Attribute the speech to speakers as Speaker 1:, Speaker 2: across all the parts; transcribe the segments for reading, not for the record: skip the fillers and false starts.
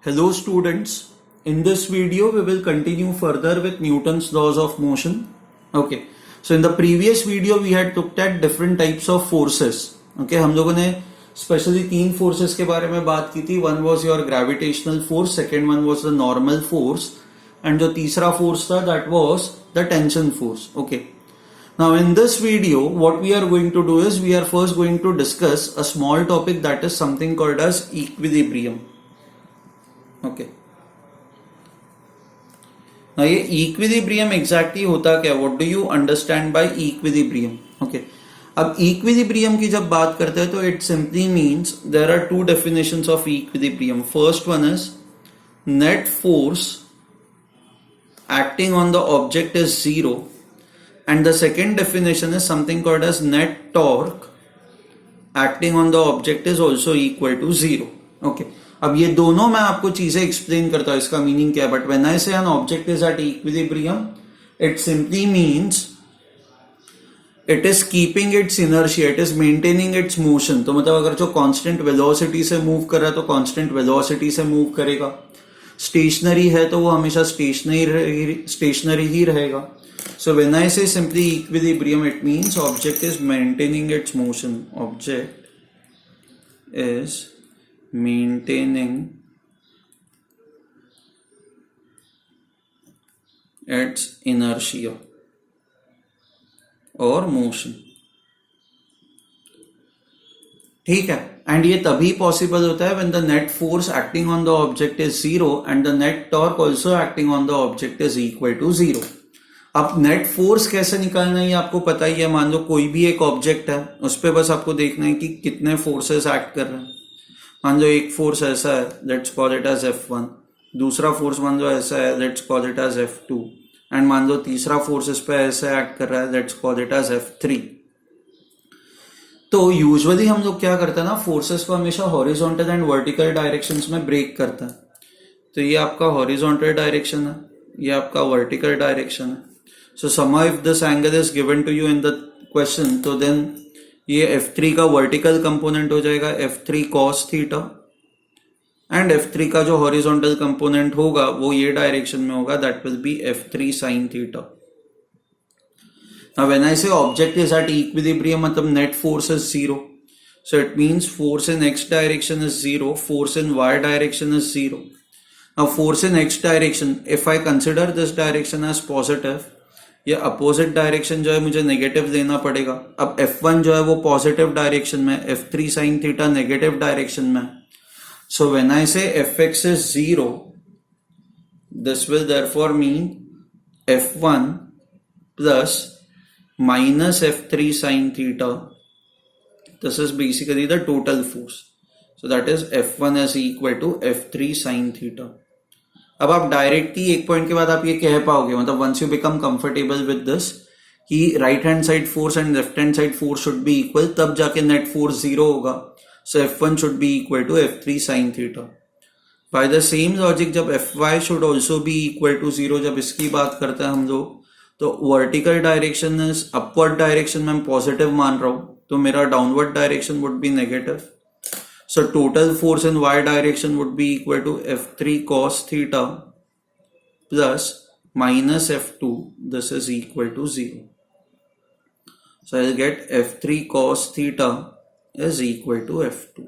Speaker 1: Hello students, in this video we will continue further with Newton's laws of motion. Okay, so in the previous video we had looked at different types of forces. Okay, हम लोगों ने specially तीन forces के बारे में बात की थी. One was your gravitational force, second one was the normal force and जो तीसरा फोर्स था that was the tension force. Okay, now in this video what we are going to do is we are first going to discuss a small topic that is something called as equilibrium. Okay, ये equilibrium exactly होता क्या, what do you understand by equilibrium. Okay, अब equilibrium की जब बात करते हैं तो it simply means there are two definitions of equilibrium. First one is net force acting on the object is zero, and the second definition is something called as net torque acting on the object is also equal to zero. Okay, अब ये दोनों मैं आपको चीजें explain करता हूं इसका meaning क्या है. बट व्हेन आई से an object is at equilibrium it simply means it is keeping it's inertia, it is maintaining it's motion. तो मतलब अगर जो कांस्टेंट वेलोसिटी से मूव कर रहा है तो कांस्टेंट वेलोसिटी से मूव करेगा. स्टेशनरी है तो वो हमेशा स्टेशनरी ही रहेगा. सो व्हेन आई से simply equilibrium it means object is maintaining it's motion, object is maintaining its inertia or motion. ठीक है, एंड ये तभी पॉसिबल होता है when the net force acting on the object is zero and the net torque also acting on the object is equal to zero. अब net force कैसे निकालना है आपको पता ही है. मान लो कोई भी एक ऑब्जेक्ट है, उस पर बस आपको देखना है कि कितने फोर्सेस एक्ट कर रहे हैं. मान लो एक फोर्स ऐसा है, let's call it as F1. दूसरा फोर्स मान लो ऐसा है, let's call it as F2. And मान लो तीसरा फोर्स इस पे ऐसे एक्ट कर रहा है, let's call it as F3. तो यूजुअली हम लोग क्या करते हैं ना, फोर्सेस को हमेशा हॉरिजॉन्टल एंड वर्टिकल डायरेक्शंस में ब्रेक करता है. तो ये आपका हॉरिजॉन्टल डायरेक्शन है, ये आपका वर्टिकल डायरेक्शन है. सो somehow if this angle is given to you in the question, तो देन ये F3 का वर्टिकल कंपोनेंट हो जाएगा F3 cos theta, and F3 का जो हॉरिजॉन्टल कंपोनेंट होगा वो ये डायरेक्शन में होगा, that will be F3 sin theta. Now when I say object is at equilibrium मतलब net force is zero, so it means force in x direction is zero, force in y direction is zero. Now force in x direction, if I consider this direction as positive, ये opposite direction जो है मुझे negative लेना पड़ेगा. अब F1 जो है वो पॉजिटिव डायरेक्शन में, F3 sin theta negative direction में. So when I say Fx is zero, this will therefore mean F1 plus minus F3 sin theta. This is basically the total force. So that is F1 is equal to F3 sin theta. अब आप directly एक point के बाद आप ये कह पाओगे, मतलब once you become comfortable with this कि right hand side force and left hand side force should be equal, तब जाके नेट फोर्स जीरो होगा. So F1 should be equal to F3 sin theta. By the same logic जब Fy should also be equal to zero, जब इसकी बात करते हैं हम लोग, तो vertical direction is upward direction में पॉजिटिव मान रहा हूं, तो मेरा downward direction would be negative. So total force in y direction would be equal to F3 cos theta plus minus F2. This is equal to 0. So I'll get F3 cos theta is equal to F2.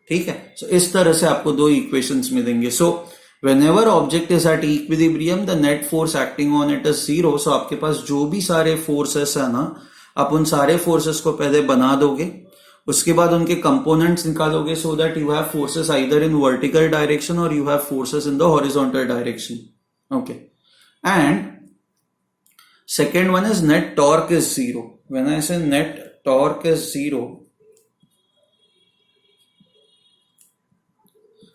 Speaker 1: ठीक है, so इस तरह से आपको दो equations मिलेंगे. So whenever object is at equilibrium, the net force acting on it is zero. So आपके पास जो भी सारे फोर्सेस है ना, आप उन सारे फोर्सेस को पहले बना दोगे, उसके बाद उनके कंपोनेंट्स निकालोगे, so that you have forces either in vertical direction और you have forces in the horizontal direction. Okay, and second one is net torque is zero. When I say net torque is zero,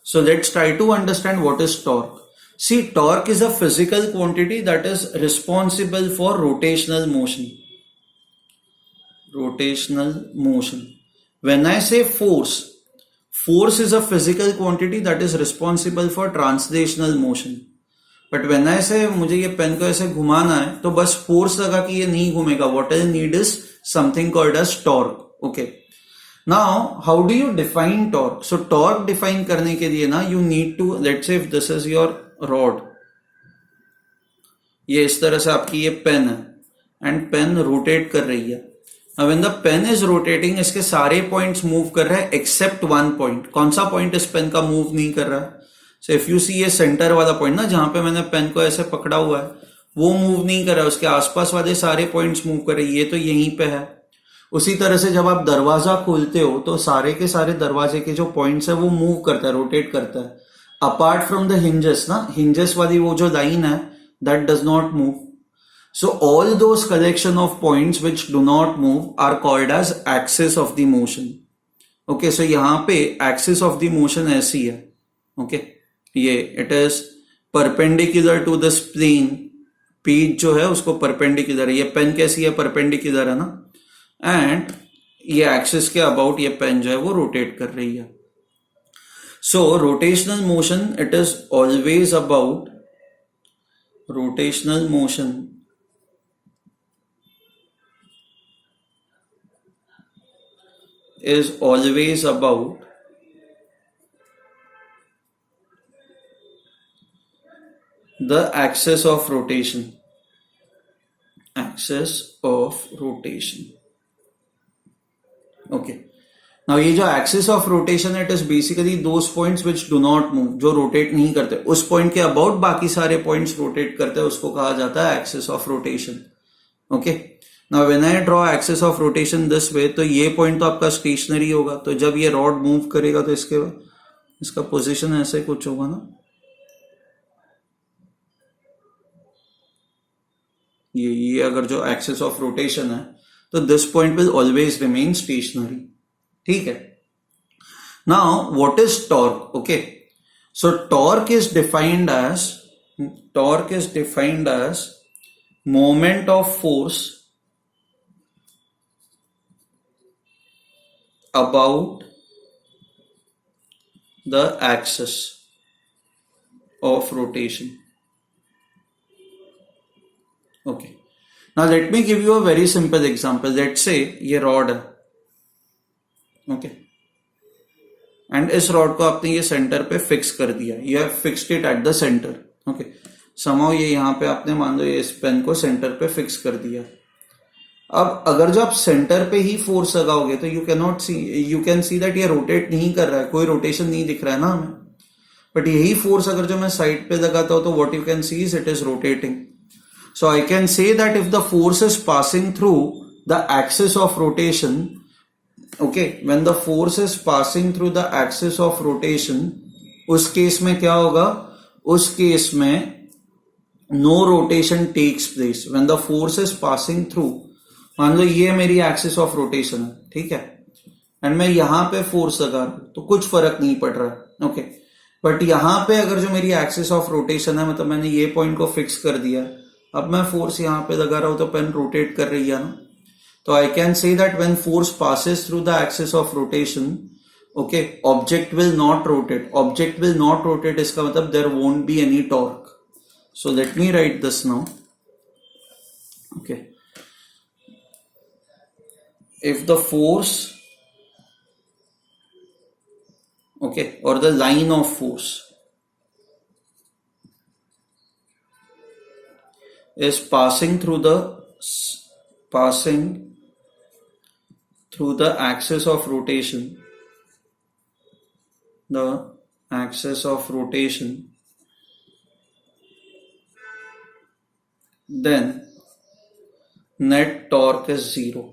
Speaker 1: so let's try to understand what is torque. See, torque is a physical quantity that is responsible for rotational motion. When I say force is a physical quantity that is responsible for translational motion. But when I say मुझे ये pen को ऐसे घुमाना है, तो बस force लगा कि ये नहीं घूमेगा. What I need is something called as torque. Okay. Now how do you define torque? So torque define करने के लिए ना you need to, let's say if this is your rod, ये इस तरह से आपकी ये पेन है एंड पेन रोटेट कर रही है. अब when the pen is rotating, इसके सारे पॉइंट्स मूव कर रहे हैं एक्सेप्ट वन पॉइंट. कौन सा पॉइंट इस पेन का मूव नहीं कर रहा है? सो इफ यू सी ये सेंटर वाला पॉइंट ना, जहां पे मैंने पेन को ऐसे पकड़ा हुआ है, वो मूव नहीं कर रहा है. उसके आसपास वाले सारे पॉइंट्स मूव कर रहे हैं. ये तो यहीं पे है. उसी तरह से जब आप दरवाजा खोलते हो तो सारे के सारे दरवाजे के जो पॉइंट्स है वो मूव करता है, रोटेट करता है. अपार्ट फ्रॉम द हिंजेस ना, हिंजेस वाली वो जो लाइन है that does not move. So all those collection of points which do not move are called as axis of the motion. Okay, so यहाँ पे axis of the motion ऐसी है. Okay, ये it is perpendicular to this plane. Page जो है उसको perpendicular है. ये पेन कैसी है? perpendicular है ना. And ये axis के about ये पेन जो है वो rotate कर रही है. So rotational motion, it is always about rotational motion is always about the axis of rotation. Axis of rotation. Okay. Now ये जो axis of rotation it is basically those points which do not move, जो rotate नहीं करते. उस point के about बाकी सारे points rotate करते हैं, उसको कहा जाता है axis of rotation. Okay. Now when I draw axis of rotation this way, तो ये पॉइंट तो आपका स्टेशनरी होगा. तो जब ये रॉड मूव करेगा तो इसका पोजिशन ऐसे कुछ होगा ना. ये अगर जो एक्सिस ऑफ रोटेशन है तो this point will always remain stationary. ठीक है. Now what is torque? Okay, so torque is defined as moment of force about the axis of rotation. Okay, now let me give you a very simple example. Let's say ये rod है. Okay, and इस rod को आपने ये centre पे fix कर दिया. You have fixed it at the centre. Okay, somehow ये यहां पे आपने मान लो ये इस पेन को सेंटर पे फिक्स कर दिया. अब अगर जो आप सेंटर पे ही फोर्स लगाओगे तो यू कैन सी दैट ये रोटेट नहीं कर रहा है, कोई रोटेशन नहीं दिख रहा है ना हमें. बट यही फोर्स अगर जो मैं साइड पे लगाता हूं तो what you can see is it is rotating. So I can say that if the force is passing through the axis of rotation, okay, when the force is passing through the axis of rotation, उस case में क्या होगा? उस case में no rotation takes place. when the force is passing through, मान लो ये मेरी axis of rotation है, ठीक है, एंड मैं यहां पे फोर्स लगा रहा हूं तो कुछ फर्क नहीं पड़ रहा है. ओके, बट यहां पे अगर जो मेरी एक्सिस ऑफ रोटेशन है, मतलब मैंने ये पॉइंट को फिक्स कर दिया, अब मैं फोर्स यहां पे लगा रहा हूं तो पेन रोटेट कर रही है ना. So I can say that when force passes through the axis of rotation, okay, object will not rotate. Object will not rotate. इसका मतलब there won't be any torque. So let me write this now. Okay. If the force, okay, or the line of force is passing through the axis of rotation, then net torque is zero.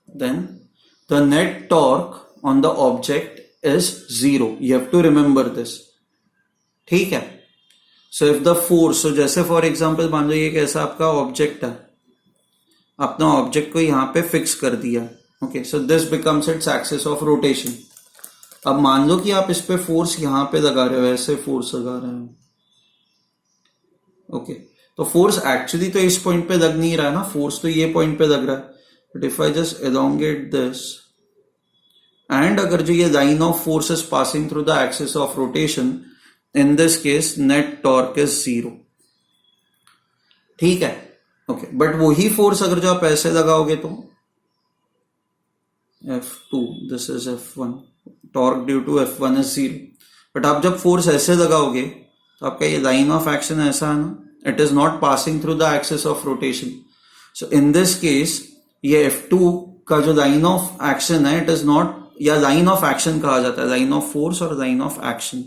Speaker 1: Then the net torque on the object is zero. You have to remember this. ठीक है. So if the force, so जैसे for example मान लो ये कैसा आपका object है, आपने object को यहां पे फिक्स कर दिया. Okay, so this becomes its axis of rotation. अब मान लो कि आप इस पे फोर्स यहां पे लगा रहे हो, ऐसे फोर्स लगा रहे हो. ओके, तो फोर्स एक्चुअली तो इस पॉइंट पे लग नहीं रहा है ना, फोर्स तो ये पॉइंट पे लग रहा है. But if I just elongate this, and अगर जो ये line of force is passing through the axis of rotation, in this case net torque is zero. ठीक है. ओके, बट वही फोर्स अगर जो आप ऐसे लगाओगे तो F2, this is F1, torque due to F1 is 0. But आप जब फोर्स ऐसे लगाओगे तो आपका ये लाइन ऑफ एक्शन ऐसा है ना, it is not passing through the axis of rotation. So in this case ये F2 का जो लाइन ऑफ एक्शन है, इट इज नॉट, या लाइन ऑफ एक्शन कहा जाता है, लाइन ऑफ फोर्स और line of action,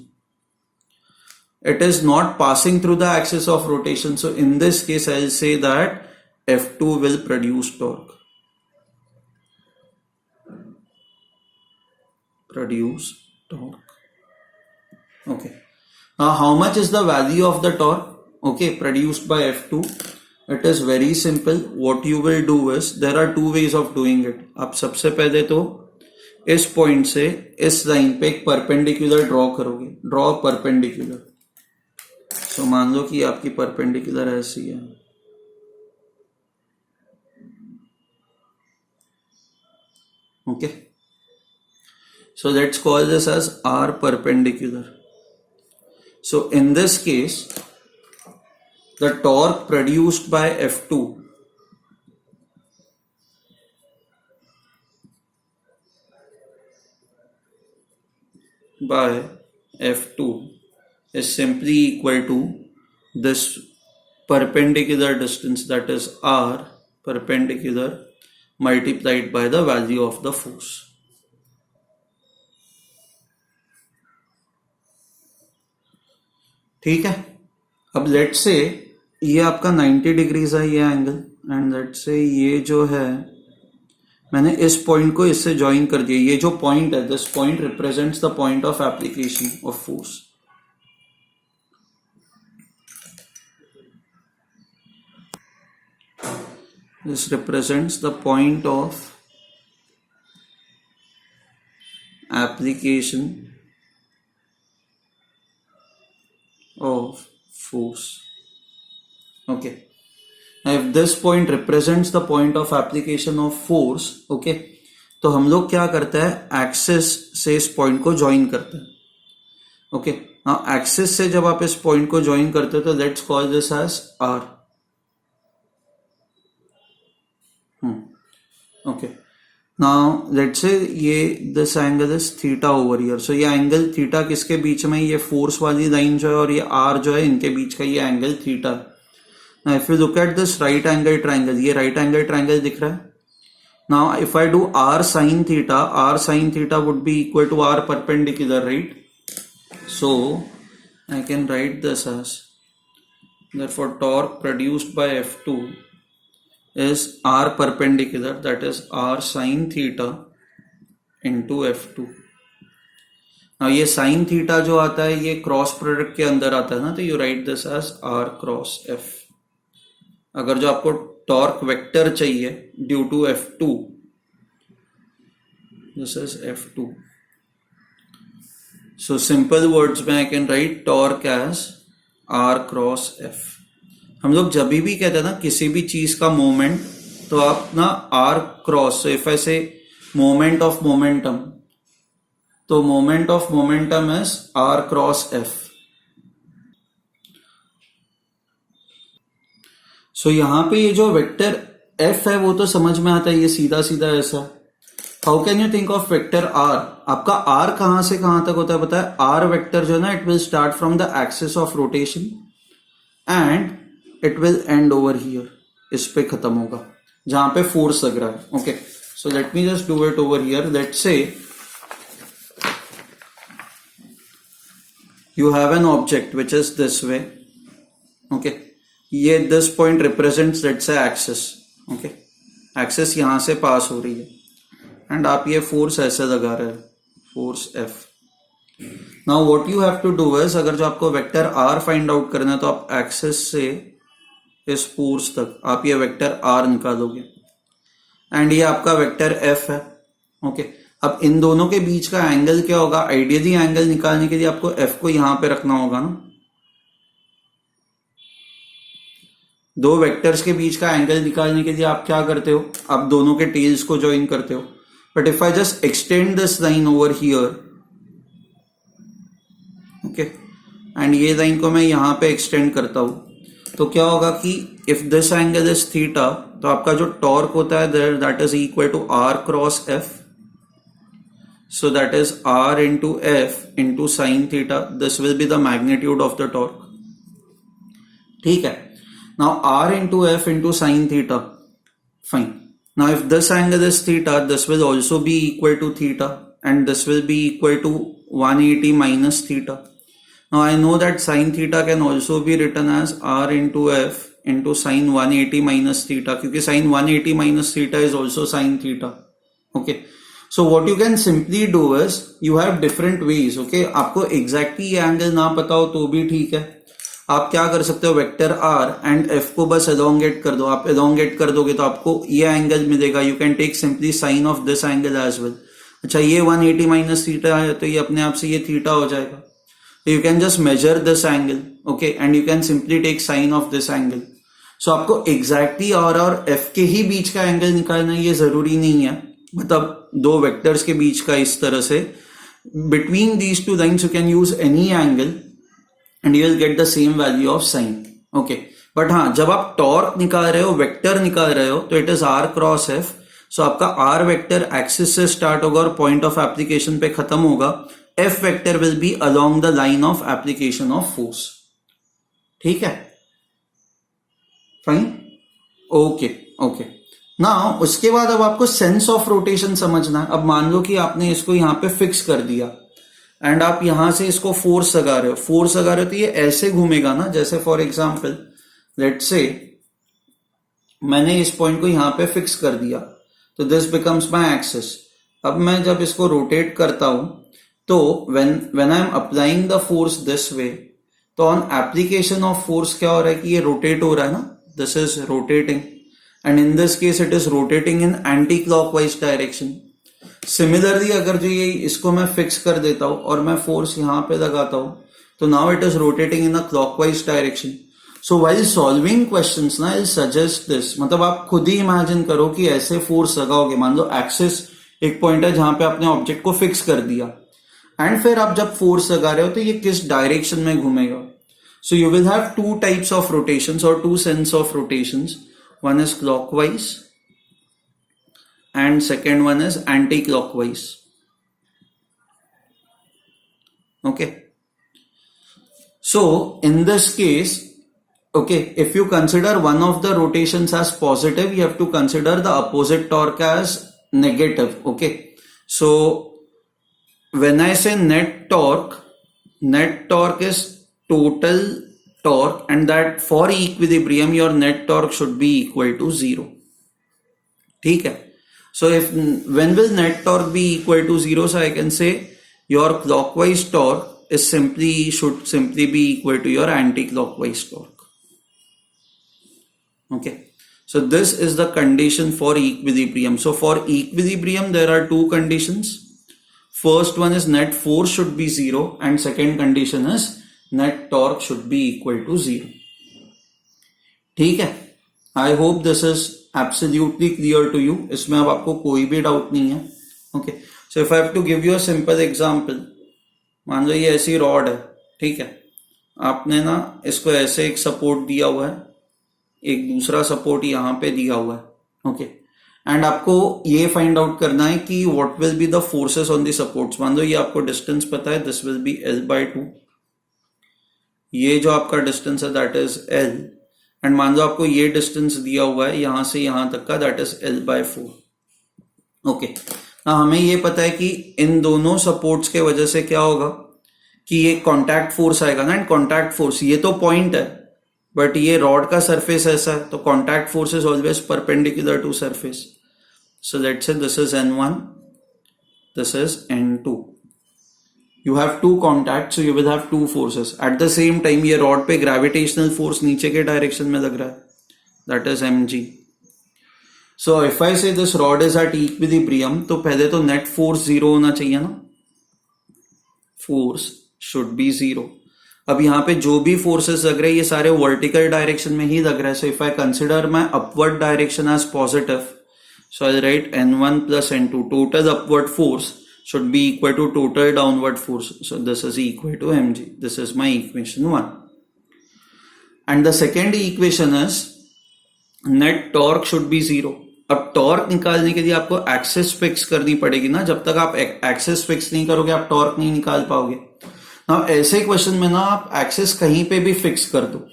Speaker 1: it is not passing through the axis of rotation. So in this case I'll say that F2 will produce torque. Produce torque. Okay. Now how much is the value of the torque? Okay, produced by F2. It is very simple. What you will do is, there are two ways of doing it. आप सबसे पहले तो इस point से इस line पे एक perpendicular draw करोगे. Draw perpendicular. तो मान लो कि आपकी परपेंडिकुलर ऐसी है. Okay, so let's call this as R perpendicular. So in this case the torque produced by F2 by F2 is simply equal to this perpendicular distance, that is R perpendicular, multiplied by the value of the force. ठीक है. अब let's say ये आपका 90 degrees है ये angle, and let's say ये जो है मैंने इस पॉइंट को इससे ज्वाइन कर दिया. ये जो पॉइंट है, this point represents the point of application of force. This represents the point of application of force. Okay. Now if this point represents the point of application of force, okay, तो हम लोग क्या करते हैं, axis से इस point को join करते हैं. ओके, नाउ एक्सिस से जब आप इस पॉइंट को ज्वाइन करते हो तो let's call this as R. Okay, now let's say ये this angle is theta over here. So ये एंगल थीटा किसके बीच में, ये फोर्स वाली लाइन जो है और ये R जो है, इनके बीच का ये angle theta. Now if you look at this right angle triangle, ये right angle triangle दिख रहा है. Now if I do R sin theta would be equal to R perpendicular, right? So I can write this as, therefore torque produced by F2 is R perpendicular, that is R sin theta into F2. now ये sin theta जो आता है ये cross product के अंदर आता है ना, तो you write this as R cross F. अगर जो आपको टॉर्क वेक्टर चाहिए due to F2, this is F2. So simple words में I can write torque as R cross F. हम लोग जब भी कहते हैं ना किसी भी चीज का मोमेंट, तो आप ना R cross, so if I say moment of momentum, तो moment of momentum is R cross F. so यहां पे ये जो वेक्टर F है वो तो समझ में आता है, ये सीधा सीधा ऐसा. How can you think of vector R? आपका R कहां से कहां तक होता है पता है? R वेक्टर जो है ना, it will start from the axis of rotation and it will and over here. इस पे खत्म होगा जहां पे फोर्स लग रहा है. Okay, so let me just do it over here. Let's say you have an object which is this way. Okay, ये this point represents let's say axis. Okay, axis यहां से पास हो रही है एंड आप ये फोर्स ऐसे लगा रहे हैं, force F. Now what you have to do is, अगर जो आपको वेक्टर R फाइंड आउट करना है तो आप एक्सिस से इस फोर्स तक आप ये वेक्टर R निकालोगे एंड ये आपका वेक्टर F है. ओके, अब इन दोनों के बीच का एंगल क्या होगा? आइडियली एंगल निकालने के लिए आपको F को यहां पे रखना होगा ना. दो वेक्टर्स के बीच का एंगल निकालने के लिए आप क्या करते हो? आप दोनों के टेल्स को ज्वाइन करते हो. But if I just extend this line over here, okay, and ये लाइन को मैं यहां पे एक्सटेंड करता हूं, तो क्या होगा कि if this angle is theta, तो आपका जो टॉर्क होता है that is equal to R cross F. So that is R into F into sine theta. This will be the magnitude of the torque. ठीक है. Now R into F into sine theta. Fine. Now if this angle is theta, this will also be equal to theta, and this will be equal to 180 minus theta. Now I know that sine theta can also be written as R into F into sine 180 minus theta, क्योंकि sine 180 minus theta is also sine theta. Okay. So what you can simply do is you have different ways. Okay. आपको exactly ये angle ना पता हो तो भी ठीक है. आप क्या कर सकते हो, वेक्टर R एंड F को बस एलोंगेट कर दो. आप एलोंगेट कर दोगे तो आपको ये एंगल मिलेगा. You can take simply sine of this angle as well. अच्छा, ये 180 माइनस थीटा है तो ये अपने आप से ये थीटा हो जाएगा. You can just measure this angle, okay, and you can simply take sine of this angle. So आपको exactly R और F के ही बीच का एंगल निकालना ये जरूरी नहीं है, मतलब दो वेक्टर्स के बीच का. इस तरह से between these two lines you can use any angle and you will get the same value of sine, okay. But हाँ, जब आप टॉर्क निकाल रहे हो, वेक्टर निकाल रहे हो, तो it is R cross F. So आपका R वेक्टर एक्सिस से स्टार्ट होगा और पॉइंट ऑफ एप्लीकेशन पे खत्म होगा. F vector will be along the line of application of force. ठीक है, फाइन, ओके ओके. नाउ उसके बाद अब आपको सेंस ऑफ रोटेशन समझना है. अब मान लो कि आपने इसको यहां पे फिक्स कर दिया एंड आप यहां से इसको फोर्स लगा रहे हो. फोर्स लगा रहे हो तो ये ऐसे घूमेगा ना. जैसे फॉर एग्जाम्पल लेट्स से मैंने इस पॉइंट को यहां पे फिक्स कर दिया, तो दिस बिकम्स माय एक्सिस. अब मैं जब इसको रोटेट करता हूं तो when I am applying the force this way, तो on application of force क्या हो रहा है कि ये रोटेट हो रहा है ना. this is rotating and in this case it is rotating in anti-clockwise direction. Similarly अगर जो ये इसको मैं फिक्स कर देता हूं और मैं फोर्स यहां पे लगाता हूं तो now it is rotating in a clockwise direction. So while solving questions ना I'll suggest this, मतलब आप खुद ही इमेजिन करो कि ऐसे फोर्स लगाओगे. मान लो एक्सिस एक पॉइंट है जहां पे आपने ऑब्जेक्ट को फिक्स कर दिया एंड फिर आप जब फोर्स लगा रहे हो तो ये किस डायरेक्शन में घूमेगा. So you will have two types of rotations और two sense of rotations. One is clockwise and second one is anti clockwise. Okay, so in this case, okay, if you consider one of the rotations as positive, you have to consider the opposite torque as negative. Okay, so when I say net torque is total torque, and that for equilibrium your net torque should be equal to 0. ठीक है. So when will net torque be equal to 0? So I can say your clockwise torque should simply be equal to your anti-clockwise torque. Okay. So this is the condition for equilibrium. So for equilibrium there are two conditions. First one is net force should be 0 and second condition is net torque should be equal to 0. ठीक है. I hope this is absolutely clear to you. इसमें अब आपको कोई भी doubt नहीं है. Okay. So if I have to give you a simple example, मान लो ये ऐसी रॉड है. ठीक है, आपने ना इसको ऐसे एक सपोर्ट दिया हुआ है, एक दूसरा सपोर्ट यहां पे दिया हुआ है. ओके, एंड आपको ये फाइंड आउट करना है कि what will be the forces on the supports. मान लो ये आपको डिस्टेंस पता है, दिस विल बी L/2. ये जो आपका डिस्टेंस है दैट इज L, एंड मान लो आपको ये डिस्टेंस दिया हुआ है यहां से यहां तक का, दैट इज L/4. ओके, हमें ये पता है कि इन दोनों सपोर्ट्स के वजह से क्या होगा कि ये कॉन्टैक्ट फोर्स आएगा ना. एंड कॉन्टैक्ट फोर्स, ये तो पॉइंट है बट ये रॉड का सरफेस ऐसा है, तो contact force is always perpendicular to surface. So let's say this is N1, this is N2. You have two contact, so you will have two forces at the same time. ये rod पे gravitational force नीचे के direction में लग रहा है, that is Mg. So if I say this rod is at equilibrium, तो पहले तो नेट फोर्स 0 होना चाहिए ना. Force should B 0. अब यहाँ पे जो भी फोर्सेस लग रहे हैं ये सारे वर्टिकल डायरेक्शन में ही लग रहा है. So if I consider my upward direction as positive, so I write N1 plus N2. Total upward force should be equal to total downward force. So this is equal to Mg. This is my equation 1. And the second equation is net torque should be 0. अब torque निकालने के लिए आपको access fix करनी पड़ेगी ना, जब तक आप एक्सेस फिक्स नहीं करोगे आप टॉर्क नहीं निकाल पाओगे ना। ऐसे क्वेश्चन में ना आप एक्सेस कहीं पे भी फिक्स कर दो।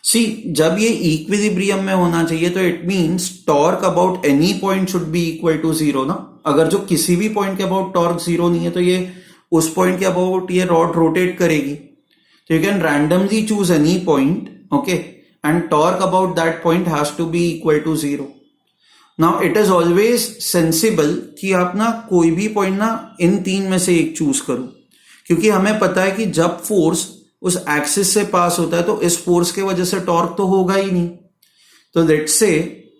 Speaker 1: सी, जब ये इक्विलिब्रियम में होना चाहिए तो it means torque about any point should be equal to zero ना। अगर जो किसी भी पॉइंट के अबाउट टॉर्क जीरो नहीं है तो ये उस पॉइंट के अबाउट ये रॉड रोटेट करेगी। तो you can randomly choose any point, okay, and torque about that point has to be equal to zero. Now it is always sensible कि आप ना कोई भी पॉइंट ना इन तीन में से एक चूज करो, क्योंकि हमें पता है कि जब फोर्स उस एक्सिस से पास होता है तो इस फोर्स के वजह से टॉर्क तो होगा ही नहीं। तो let's say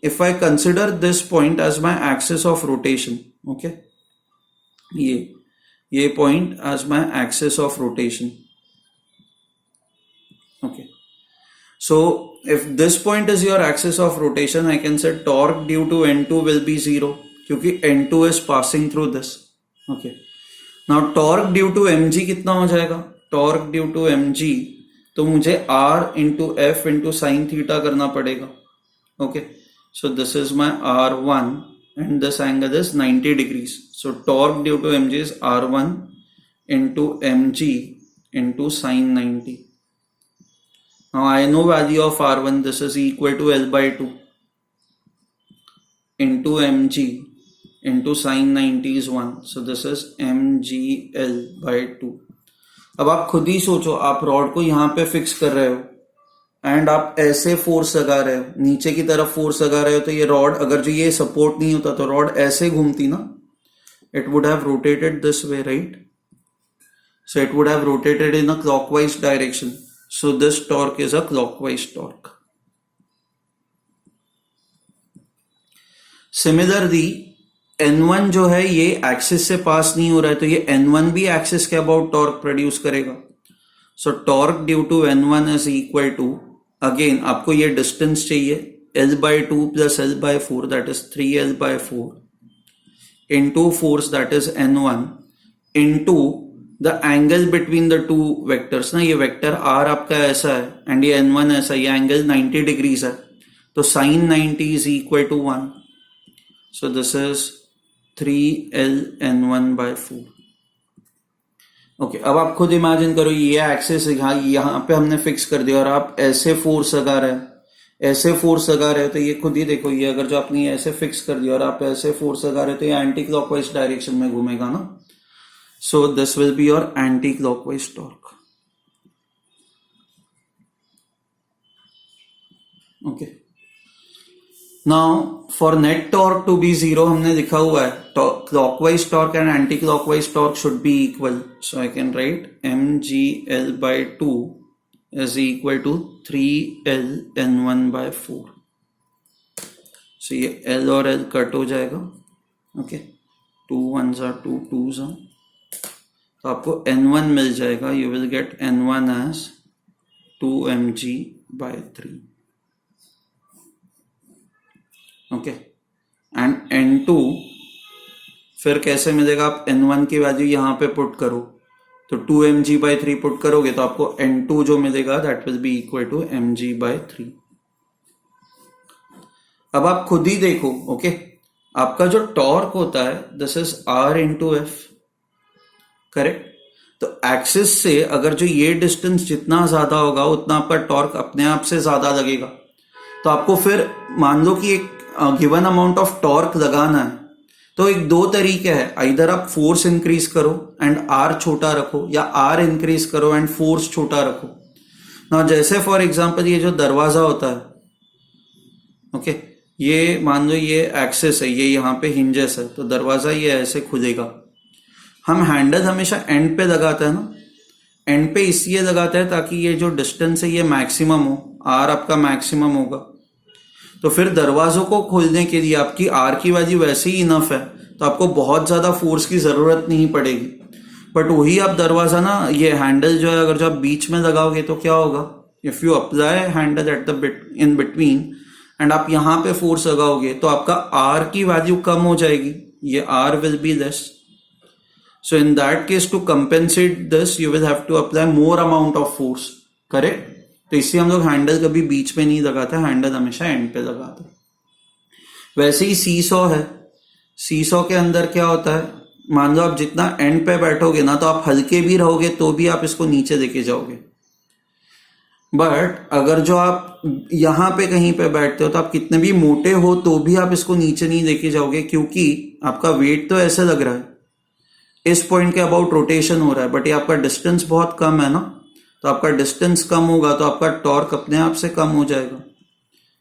Speaker 1: if I consider this point as my axis of rotation, okay, ये point as my axis of rotation, okay. So if this point is your axis of rotation, I can say torque due to N2 will be zero, क्योंकि N2 is passing through this, okay. Now torque due to mg कितना हो जाएगा? Torque due to mg तो मुझे r into f into sin theta करना पड़ेगा, okay. So this is my r1 and this angle is 90 degrees. So torque due to mg is r1 into mg into sin 90. Now I know value of R1, this is equal to L by 2 into mg into sin 90 is 1. So this is mgl by 2. अब आप खुद ही सोचो, आप rod को यहाँ पे fix कर रहे हो एंड आप ऐसे फोर्स लगा रहे हो, नीचे की तरफ फोर्स लगा रहे हो, तो ये रॉड अगर जो ये सपोर्ट नहीं होता तो रॉड ऐसे घूमती ना, it would have rotated this way, right? So it would have rotated in a clockwise direction. So this torque is a clockwise torque. Similarly, N1 जो है ये एक्सिस से पास नहीं हो रहा है तो ये N1 भी एक्सिस के अबाउट टॉर्क प्रोड्यूस करेगा. So torque due to N1 is equal to, again आपको ये डिस्टेंस चाहिए, L by 2 plus L by 4 that is 3L by 4 into force that is N1 into the angle between the two vectors ना. ये vector r आपका ऐसा है and ये n1 ऐसा, ये एंगल 90 डिग्रीज है तो sin 90 is equal to 1. So this is 3l n1 by 4. Okay, अब आप खुद इमेजिन करो ये एक्सिस यहाँ पे हमने फिक्स कर दिया और आप ऐसे फोर्स लगा रहे हो, ऐसे फोर्स लगा रहे हो, तो ये खुद ही देखो, ये अगर जो आपने ऐसे फिक्स कर दिया और आप ऐसे फोर्स लगा रहे हो तो ये एंटी क्लॉकवाइज डायरेक्शन में घूमेगा ना. So this will be your anti-clockwise torque. Okay. Now for net torque to be zero हमने लिखा हुआ है clockwise torque and anti-clockwise torque should be equal. So I can write mgl by 2 is equal to 3l n1 by 4. So ये l और l cut हो जाएगा. Okay. 2 1s are 2 2s are. तो आपको N1 मिल जाएगा, you will get N1 as 2mg by 3. Okay, and N2 फिर कैसे मिलेगा? आप N1 की वैल्यू यहां पे पुट करो तो 2mg by 3 पुट करोगे तो आपको N2 जो मिलेगा that will be equal to mg by 3. अब आप खुद ही देखो, ओके, आपका जो टॉर्क होता है this is r into F, correct? तो एक्सिस से अगर जो ये डिस्टेंस जितना ज्यादा होगा उतना आपका टॉर्क अपने आप से ज्यादा लगेगा. तो आपको फिर मान लो कि एक गिवन अमाउंट ऑफ टॉर्क लगाना है तो एक दो तरीके हैं, इधर आप फोर्स इंक्रीज करो एंड आर छोटा रखो या आर इंक्रीज करो एंड फोर्स छोटा रखो ना. जैसे फॉर एग्जांपल ये जो दरवाजा होता है, ओके, ये मान लो ये एक्सिस है, ये यहाँ पे हिंजेस है तो दरवाजा ये ऐसे खुलेगा. हम हैंडल हमेशा एंड पे लगाते हैं ना, एंड पे इसलिए लगाते हैं ताकि ये जो डिस्टेंस है ये मैक्सिमम हो, आर आपका मैक्सिमम होगा. तो फिर दरवाजों को खोलने के लिए आपकी आर की वैल्यू वैसे ही इनफ है तो आपको बहुत ज्यादा फोर्स की जरूरत नहीं पड़ेगी. बट वही आप दरवाजा ना, ये हैंडल जो है अगर जो आप बीच में लगाओगे तो क्या होगा? If you apply handle at the in between and आप यहाँ पे फोर्स लगाओगे तो आपका आर की वैल्यू कम हो जाएगी, ये R will be less. So in that case to compensate this you will have to apply more amount of force, correct? तो इससे हम लोग हैंडल कभी बीच में नहीं लगाते, हैंडल हमेशा एंड पे लगाते हैं वैसे ही सीसॉ है, सीसॉ के अंदर क्या होता है, मान लो आप जितना एंड पे बैठोगे ना तो आप हल्के भी रहोगे तो भी आप इसको नीचे देके जाओगे, बट अगर जो आप यहां पे कहीं पे बैठते हो तो आप कितने भी मोटे हो तो भी आप इसको नीचे नहीं देके जाओगे, क्योंकि आपका वेट तो ऐसे लग रहा है, इस पॉइंट के अबाउट रोटेशन हो रहा है, बट ये आपका डिस्टेंस बहुत कम है ना, तो आपका डिस्टेंस कम होगा तो आपका टॉर्क अपने आप से कम हो जाएगा।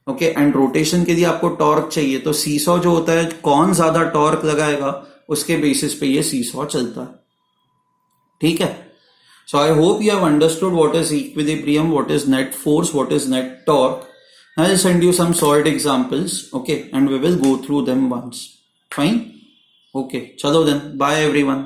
Speaker 1: ओके, एंड रोटेशन के लिए आपको टॉर्क चाहिए, तो सीसॉ जो होता है कौन ज्यादा टॉर्क लगाएगा उसके बेसिस पे ये सीसॉ चलता है। ठीक है, so I hope you have understood what is equilibrium, what is net force, what is net torque. I will send you some solved examples, okay, and we will go through them once. Fine? Okay, chalo then, bye everyone.